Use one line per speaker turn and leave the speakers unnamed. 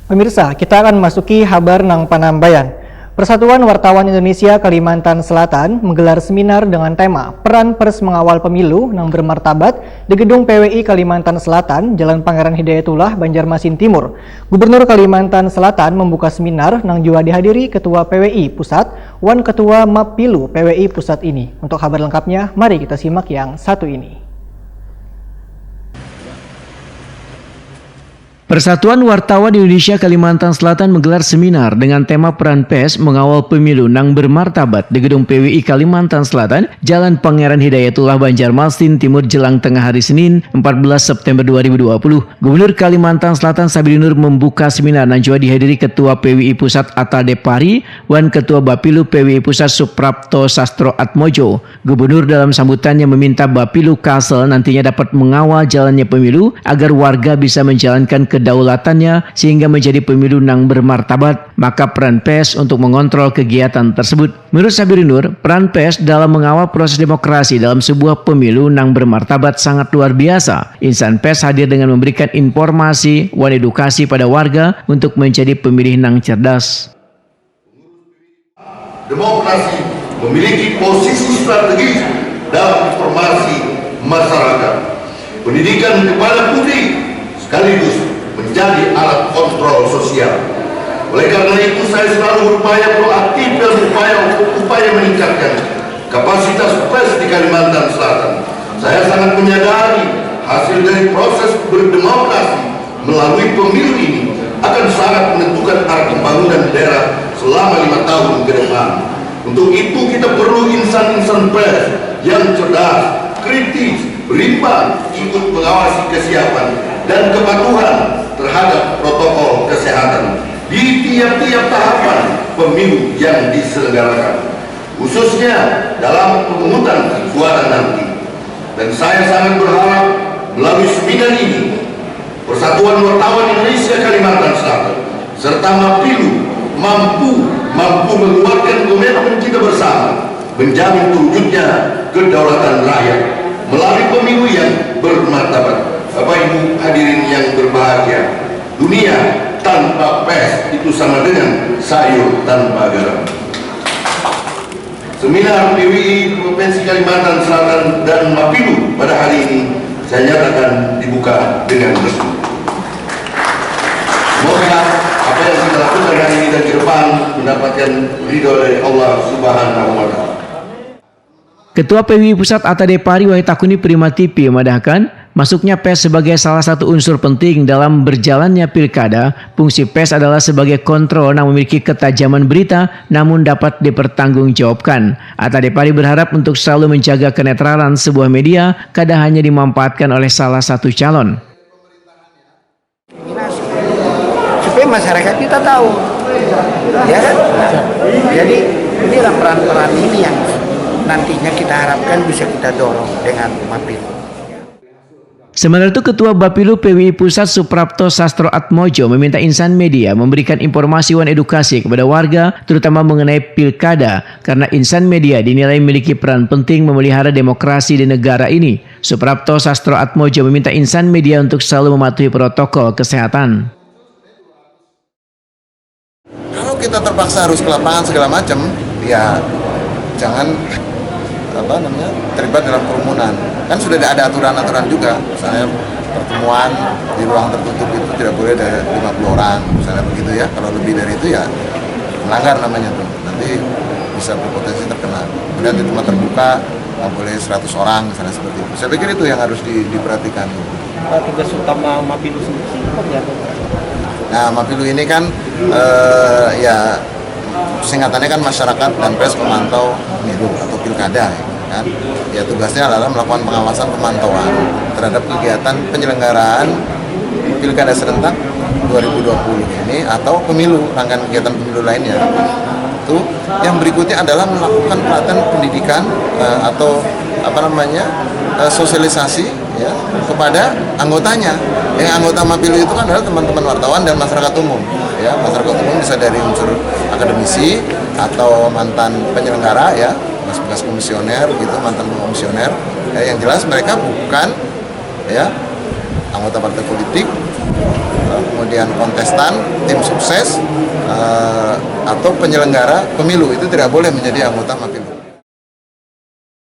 Pemirsa, kita akan memasuki Habar Nang Panambayan. Persatuan Wartawan Indonesia Kalimantan Selatan menggelar seminar dengan tema Peran Pers Mengawal Pemilu Nang Bermartabat di Gedung PWI Kalimantan Selatan, Jalan Pangeran Hidayatullah, Banjarmasin Timur. Gubernur Kalimantan Selatan membuka seminar nang juga dihadiri Ketua PWI Pusat, Wan Ketua Mapilu PWI Pusat ini. Untuk kabar lengkapnya, mari kita simak yang satu ini.
Persatuan Wartawan Indonesia Kalimantan Selatan menggelar seminar dengan tema Peran Pers Mengawal Pemilu Nang Bermartabat di Gedung PWI Kalimantan Selatan, Jalan Pangeran Hidayatullah, Banjarmasin Timur jelang tengah hari Senin 14 September 2020. Gubernur Kalimantan Selatan Sabidi Nur membuka seminar yang juga dihadiri Ketua PWI Pusat Atta Depari, Wan Ketua Bapilu PWI Pusat Suprapto Sastro Atmojo. Gubernur dalam sambutannya meminta Bapilu Kalsel nantinya dapat mengawal jalannya pemilu agar warga bisa menjalankan kedaulatannya sehingga menjadi pemilu nang bermartabat, maka peran pers untuk mengontrol kegiatan tersebut. Menurut Sabidi Nur, peran pers dalam mengawal proses demokrasi dalam sebuah pemilu nang bermartabat sangat luar biasa. Insan pers hadir dengan memberikan informasi dan edukasi pada warga untuk menjadi pemilih nang cerdas.
Demokrasi memiliki posisi strategis dalam informasi masyarakat. Pendidikan kepada publik sekaligus menjadi alat kontrol sosial. Oleh karena itu saya selalu berupaya proaktif dan upaya meningkatkan kapasitas pers di Kalimantan Selatan. Saya sangat menyadari hasil dari proses berdemokrasi melalui pemilu ini akan sangat menentukan arah pembangunan daerah selama 5 tahun ke depan. Untuk itu kita perlu insan-insan pers yang cerdas, kritis, berimbang, ikut mengawasi kesiapan dan kepatuhan terhadap protokol kesehatan di tiap-tiap tahapan pemilu yang diselenggarakan, khususnya dalam pemungutan suara nanti. Dan saya sangat berharap melalui seminar ini, Persatuan Wartawan Indonesia Kalimantan Selatan serta Mapilu mampu menguatkan komitmen kita bersama menjamin terwujudnya kedaulatan rakyat melalui pemilu yang bermartabat. Bapak Ibu hadirin yang berbahagia, dunia tanpa pers itu sama dengan sayur tanpa garam. Seminar PWI Provinsi Kalimantan Selatan dan Mapilu pada hari ini saya nyatakan dibuka dengan resmi. Semoga apa yang kita lakukan hari ini dan ke depan mendapatkan ridho dari Allah Subhanahu wa Ta'ala.
Ketua PWI Pusat Atta Depari Wahid Takuni Prima TV memandahkan masuknya pers sebagai salah satu unsur penting dalam berjalannya pilkada. Fungsi pers adalah sebagai kontrol yang memiliki ketajaman berita namun dapat dipertanggungjawabkan. Atta Depari berharap untuk selalu menjaga kenetralan sebuah media kadang hanya dimanfaatkan oleh salah satu calon.
Supaya masyarakat kita tahu, ya kan? Jadi inilah peran-peran ini yang nantinya kita harapkan bisa kita dorong dengan Mapilu.
Sementara itu, Ketua Bapilu PWI Pusat Suprapto Sastro Atmojo meminta insan media memberikan informasi dan edukasi kepada warga, terutama mengenai pilkada, karena insan media dinilai memiliki peran penting memelihara demokrasi di negara ini. Suprapto Sastro Atmojo meminta insan media untuk selalu mematuhi protokol kesehatan.
Kalau kita terpaksa harus ke lapangan segala macam, ya jangan terlibat dalam kerumunan. Kan sudah ada aturan-aturan juga, misalnya pertemuan di ruang tertutup itu tidak boleh dari 50 orang, misalnya begitu ya. Kalau lebih dari itu ya melanggar namanya tuh, nanti bisa berpotensi terkena. Kemudian di tempat terbuka nggak boleh 100 orang, misalnya seperti itu. Saya pikir itu yang harus diperhatikan.
Tugas utama Mapilu sendiri seperti apa?
Nah, Mapilu ini kan ya singkatannya kan masyarakat dan pers pemantau pemilu atau pilkada, kan? Ya tugasnya adalah melakukan pengawasan pemantauan terhadap kegiatan penyelenggaraan pilkada serentak 2020 ini atau pemilu, rangkaian kegiatan pemilu lainnya. Itu yang berikutnya adalah melakukan pelatihan pendidikan atau sosialisasi ya kepada anggotanya. Yang anggota Mapilu itu kan adalah teman-teman wartawan dan masyarakat umum. Ya, masyarakat umum bisa dari unsur akademisi atau mantan penyelenggara ya, bekas komisioner gitu, mantan komisioner. Ya, yang jelas mereka bukan ya anggota partai politik, kemudian kontestan, tim sukses, atau penyelenggara pemilu itu tidak boleh menjadi anggota Mapilu.